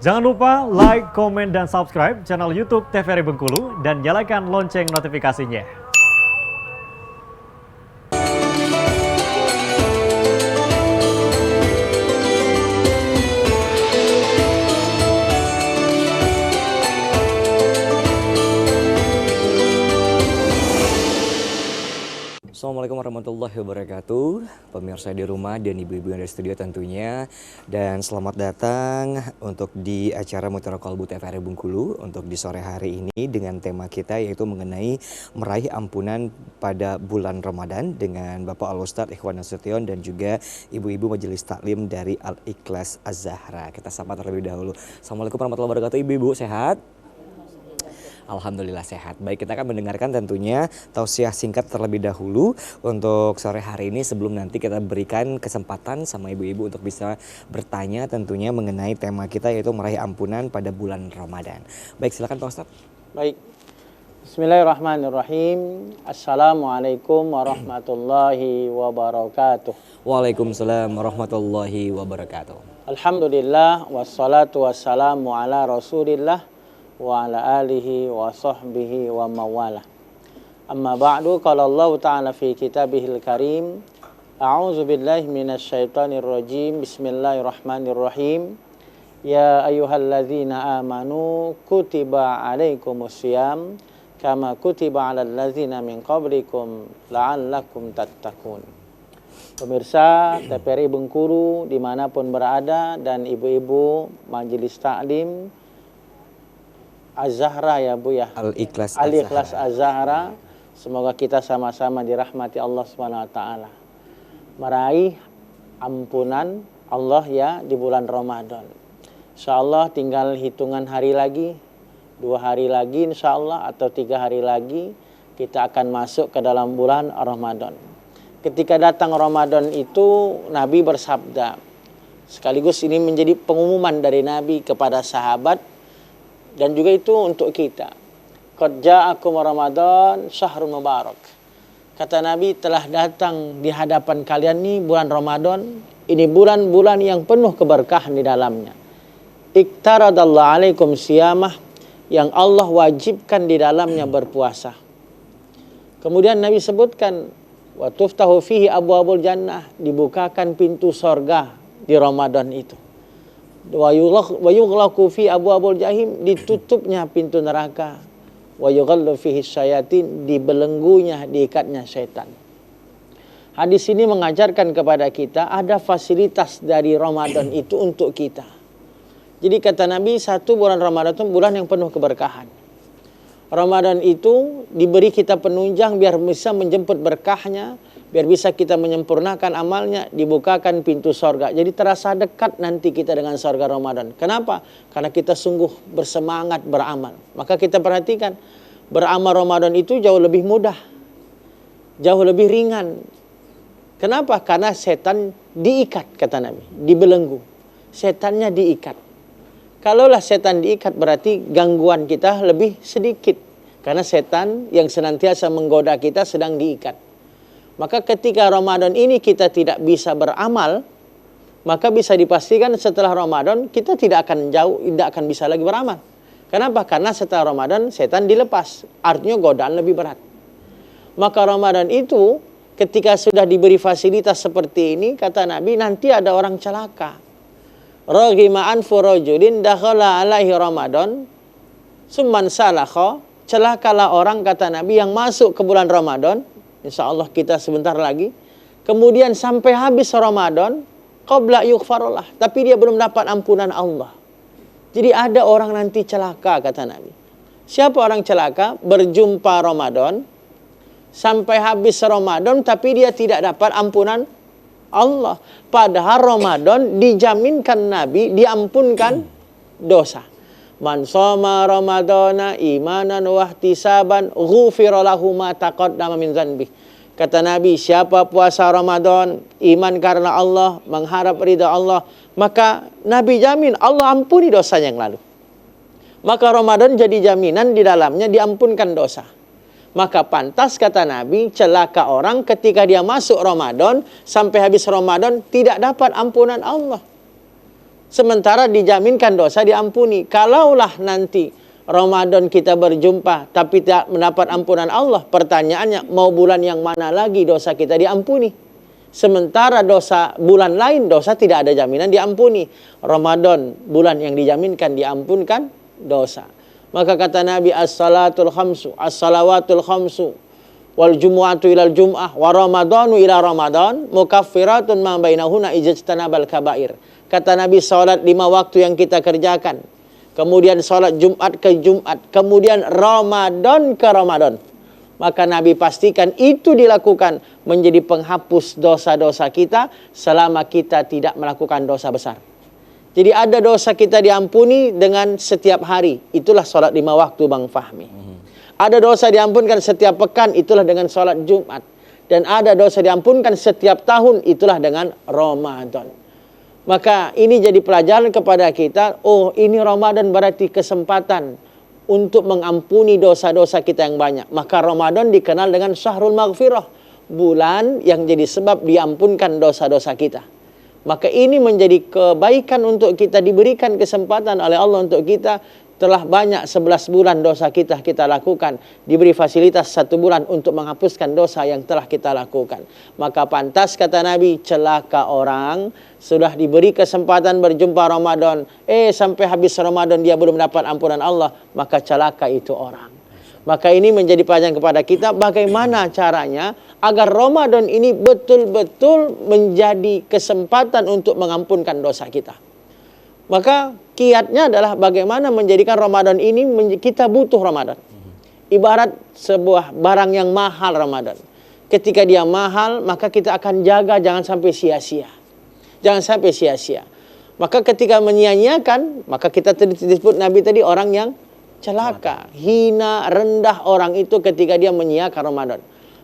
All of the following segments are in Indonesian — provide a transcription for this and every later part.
Jangan lupa like, komen, dan subscribe channel YouTube TVRI Bengkulu dan nyalakan lonceng notifikasinya. Assalamualaikum warahmatullahi wabarakatuh, pemirsa di rumah dan ibu-ibu yang ada di studio tentunya. Dan selamat datang untuk di acara Mutiara Kolbu TVRI Bengkulu untuk di sore hari ini dengan tema kita yaitu mengenai meraih ampunan pada bulan Ramadan dengan Bapak Al-Ustadz Ikhwan Nasution dan juga ibu-ibu majelis taklim dari Al-Ikhlas Az-Zahra. Kita sapa terlebih dahulu. Assalamualaikum warahmatullahi wabarakatuh, ibu-ibu sehat? Alhamdulillah sehat. Baik, kita akan mendengarkan tentunya tausiah singkat terlebih dahulu untuk sore hari ini sebelum nanti kita berikan kesempatan sama ibu-ibu untuk bisa bertanya tentunya mengenai tema kita yaitu meraih ampunan pada bulan Ramadan. Baik, silakan Pak Ustadz. Baik. Bismillahirrahmanirrahim. Assalamualaikum warahmatullahi wabarakatuh. Waalaikumsalam warahmatullahi wabarakatuh. Alhamdulillah wassalatu wassalamu ala Rasulillah wa ala alihi wa sahbihi wa mawala. Amma ba'du, qala Allah ta'ala fi kitabihil karim. A'udzu billahi minasy syaithanir rajim. Bismillahirrahmanirrahim. Ya ayyuhalladzina amanu kutiba 'alaikumus syiyam kama kutiba 'alal ladzina min qablikum la'allakum tattaqun. Pemirsa TVRI Bengkulu dimanapun berada dan ibu-ibu majelis taklim Az-Zahra ya Bu ya. Al-Ikhlas Az-Zahra. Semoga kita sama-sama dirahmati Allah Subhanahu wa taala. Meraih ampunan Allah ya di bulan Ramadan. Insyaallah tinggal hitungan hari lagi, 2 hari lagi insyaallah atau 3 hari lagi kita akan masuk ke dalam bulan Ramadan. Ketika datang Ramadan itu Nabi bersabda, sekaligus ini menjadi pengumuman dari Nabi kepada sahabat dan juga itu untuk kita. Qad ja'akum Ramadan syahrul mubarak. Kata Nabi, telah datang di hadapan kalian nih bulan Ramadan. Ini bulan-bulan yang penuh keberkahan di dalamnya. Iktaradallahu alaikum siyamah, yang Allah wajibkan di dalamnya berpuasa. Kemudian Nabi sebutkan wa tuftahu fihi abwabul jannah, dibukakan pintu sorga di Ramadan itu. Wa yughlaqu fi abwabul jahim, ditutupnya pintu neraka. Wa yughallu fihi syayatin, dibelenggunya, diikatnya setan. Hadis ini mengajarkan kepada kita ada fasilitas dari Ramadan itu untuk kita. Jadi kata Nabi, satu bulan Ramadan itu bulan yang penuh keberkahan. Ramadan itu diberi kita penunjang biar bisa menjemput berkahnya, biar bisa kita menyempurnakan amalnya, dibukakan pintu sorga. Jadi terasa dekat nanti kita dengan sorga Ramadan. Kenapa? Karena kita sungguh bersemangat beramal. Maka kita perhatikan, beramal Ramadan itu jauh lebih mudah, jauh lebih ringan. Kenapa? Karena setan diikat, kata Nabi, dibelenggu. Setannya diikat. Kalaulah setan diikat berarti gangguan kita lebih sedikit. Karena setan yang senantiasa menggoda kita sedang diikat. Maka ketika Ramadan ini kita tidak bisa beramal, maka bisa dipastikan setelah Ramadan kita tidak akan bisa lagi beramal. Kenapa? Karena setelah Ramadan setan dilepas, artinya godaan lebih berat. Maka Ramadan itu ketika sudah diberi fasilitas seperti ini, kata Nabi, nanti ada orang celaka. Raghima anfu rajulin dakhala alaihi Ramadan summan salakha, celakalah orang, kata Nabi, yang masuk ke bulan Ramadan. Insya Allah kita sebentar lagi. Kemudian sampai habis Ramadan, qabla yughfarullah, tapi dia belum dapat ampunan Allah. Jadi ada orang nanti celaka, kata Nabi. Siapa orang celaka? Berjumpa Ramadan, sampai habis Ramadan, tapi dia tidak dapat ampunan Allah. Padahal Ramadan dijaminkan Nabi diampunkan dosa. Man shoma ramadhana imanan wa ihtisaban ghufira lahu ma taqaddama min dzanbi. Kata Nabi, siapa puasa Ramadan iman karena Allah, mengharap ridha Allah, maka Nabi jamin Allah ampuni dosa yang lalu. Maka Ramadan jadi jaminan di dalamnya diampunkan dosa. Maka pantas kata Nabi, celaka orang ketika dia masuk Ramadan sampai habis Ramadan tidak dapat ampunan Allah. Sementara dijaminkan dosa diampuni. Kalaulah nanti Ramadan kita berjumpa tapi tidak mendapat ampunan Allah, pertanyaannya mau bulan yang mana lagi dosa kita diampuni? Sementara dosa bulan lain dosa tidak ada jaminan diampuni. Ramadan bulan yang dijaminkan diampunkan dosa. Maka kata Nabi, as-salatul khamsu, as-salawatul khamsu, wal jumu'atu ilal jum'ah, wa ramadanu ila ramadan, mukaffiratun ma bainahuna ijtanabal kabair. Kata Nabi, salat 5 waktu yang kita kerjakan, kemudian salat Jumat ke Jumat, kemudian Ramadan ke Ramadan, maka Nabi pastikan itu dilakukan menjadi penghapus dosa-dosa kita selama kita tidak melakukan dosa besar. Jadi ada dosa kita diampuni dengan setiap hari, itulah salat 5 waktu Bang Fahmi. Ada dosa diampunkan setiap pekan, itulah dengan salat Jumat. Dan ada dosa diampunkan setiap tahun, itulah dengan Ramadan. Maka ini jadi pelajaran kepada kita, oh ini Ramadan berarti kesempatan untuk mengampuni dosa-dosa kita yang banyak. Maka Ramadan dikenal dengan Syahrul Maghfirah, bulan yang jadi sebab diampunkan dosa-dosa kita. Maka ini menjadi kebaikan untuk kita, diberikan kesempatan oleh Allah untuk kita. Telah banyak 11 bulan dosa kita lakukan, diberi fasilitas 1 bulan untuk menghapuskan dosa yang telah kita lakukan. Maka pantas kata Nabi, celaka orang sudah diberi kesempatan berjumpa Ramadan, sampai habis Ramadan dia belum dapat ampunan Allah, maka celaka itu orang. Maka ini menjadi pelajaran kepada kita, bagaimana caranya agar Ramadan ini betul-betul menjadi kesempatan untuk mengampunkan dosa kita. Maka kiatnya adalah bagaimana menjadikan Ramadan ini, kita butuh Ramadan. Ibarat sebuah barang yang mahal Ramadan. Ketika dia mahal, maka kita akan jaga jangan sampai sia-sia. Jangan sampai sia-sia. Maka ketika menyia-nyiakan, maka kita disebut Nabi tadi orang yang celaka. Hina, rendah orang itu ketika dia menyia-nyiakan Ramadan.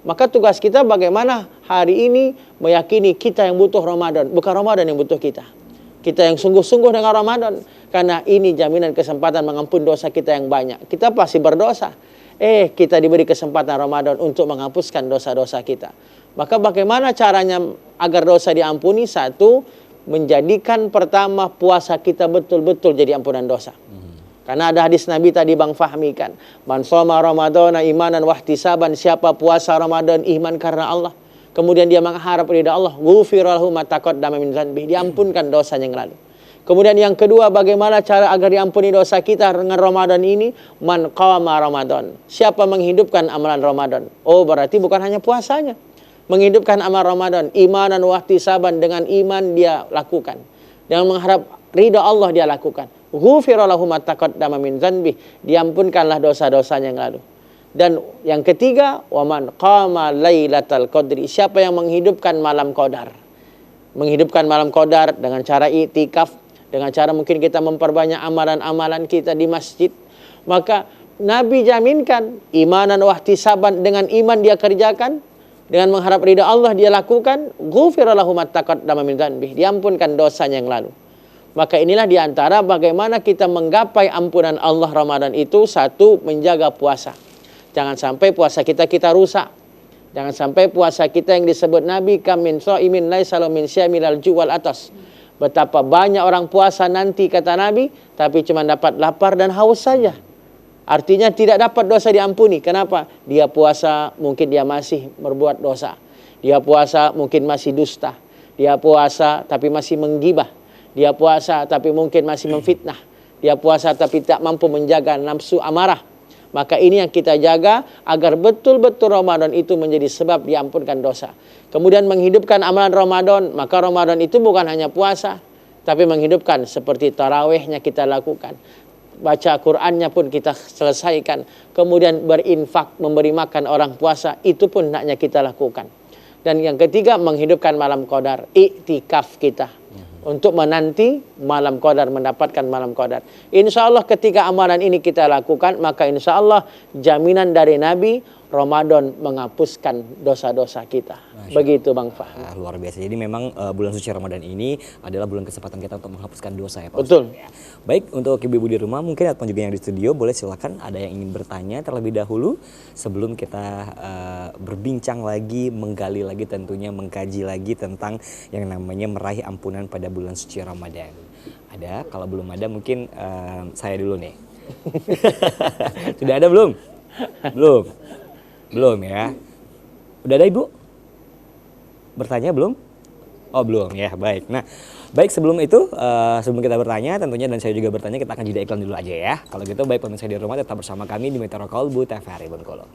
Maka tugas kita bagaimana hari ini meyakini kita yang butuh Ramadan, bukan Ramadan yang butuh kita. Kita yang sungguh-sungguh dengan Ramadan. Karena ini jaminan kesempatan mengampuni dosa kita yang banyak. Kita pasti berdosa. Kita diberi kesempatan Ramadan untuk menghapuskan dosa-dosa kita. Maka bagaimana caranya agar dosa diampuni? 1, menjadikan pertama puasa kita betul-betul jadi ampunan dosa. Karena ada hadis Nabi tadi Bang Fahmi kan. Man shoma Ramadana imanan wahtisaban. Siapa puasa Ramadan iman karena Allah, kemudian dia mengharap ridha Allah, ghufira lahu ma taqaddama min dzanbi, diampunkan dosanya yang lalu. Kemudian yang kedua, bagaimana cara agar diampuni dosa kita dengan Ramadan ini? Man qama Ramadan. Siapa menghidupkan amalan Ramadan? Oh, berarti bukan hanya puasanya. Menghidupkan amal Ramadan, imanan wahtisaban, dengan iman dia lakukan. Dengan mengharap ridha Allah dia lakukan. Ghufira lahu ma taqaddama min dzanbi, diampunkanlah dosa-dosanya yang lalu. Dan yang ketiga, waman qama lailatal qadri, siapa yang menghidupkan malam qadar. Menghidupkan malam qadar dengan cara iktikaf, dengan cara mungkin kita memperbanyak amalan-amalan kita di masjid. Maka Nabi jaminkan imanan wahtisaban, dengan iman dia kerjakan, dengan mengharap ridha Allah dia lakukan, ghufira lahu ma taqaddama min dzanbi, diampunkan dosanya yang lalu. Maka inilah diantara bagaimana kita menggapai ampunan Allah Ramadan itu. 1, menjaga puasa. Jangan sampai puasa kita rusak. Jangan sampai puasa kita yang disebut Nabi kam min shaimin laisa lahu min syamilal juwal atas. Betapa banyak orang puasa nanti kata Nabi, tapi cuma dapat lapar dan haus saja. Artinya tidak dapat dosa diampuni. Kenapa? Dia puasa mungkin dia masih berbuat dosa. Dia puasa mungkin masih dusta. Dia puasa tapi masih menggibah. Dia puasa tapi mungkin masih memfitnah. Dia puasa tapi tak mampu menjaga nafsu amarah. Maka ini yang kita jaga agar betul-betul Ramadan itu menjadi sebab diampunkan dosa. Kemudian menghidupkan amalan Ramadan. Maka Ramadan itu bukan hanya puasa, tapi menghidupkan seperti tarawihnya kita lakukan. Baca Qur'annya pun kita selesaikan. Kemudian berinfak, memberi makan orang puasa, itu pun hendaknya kita lakukan. Dan yang ketiga, menghidupkan malam qadar, iktikaf kita. Untuk menanti malam qadar, mendapatkan malam qadar. Insya Allah ketika amalan ini kita lakukan, maka insya Allah jaminan dari Nabi, Ramadan menghapuskan dosa-dosa kita. Begitu Bang Fahmi. Luar biasa. Jadi memang bulan suci Ramadan ini adalah bulan kesempatan kita untuk menghapuskan dosa ya Pak. Betul. Baik, untuk ibu-ibu di rumah mungkin ataupun juga yang di studio, boleh silakan ada yang ingin bertanya terlebih dahulu sebelum kita berbincang lagi, menggali lagi tentunya, mengkaji lagi tentang yang namanya meraih ampunan pada bulan suci Ramadan. Ada, kalau belum ada mungkin saya dulu nih. Sudah ada belum? Belum. Belum ya. Udah ada Ibu? Bertanya belum? Oh belum ya, baik. Nah, baik sebelum itu, sebelum kita bertanya tentunya dan saya juga bertanya, kita akan jeda iklan dulu aja ya. Kalau gitu baik pemirsa di rumah tetap bersama kami di Meteora Kolbu TVRI Bengkulu.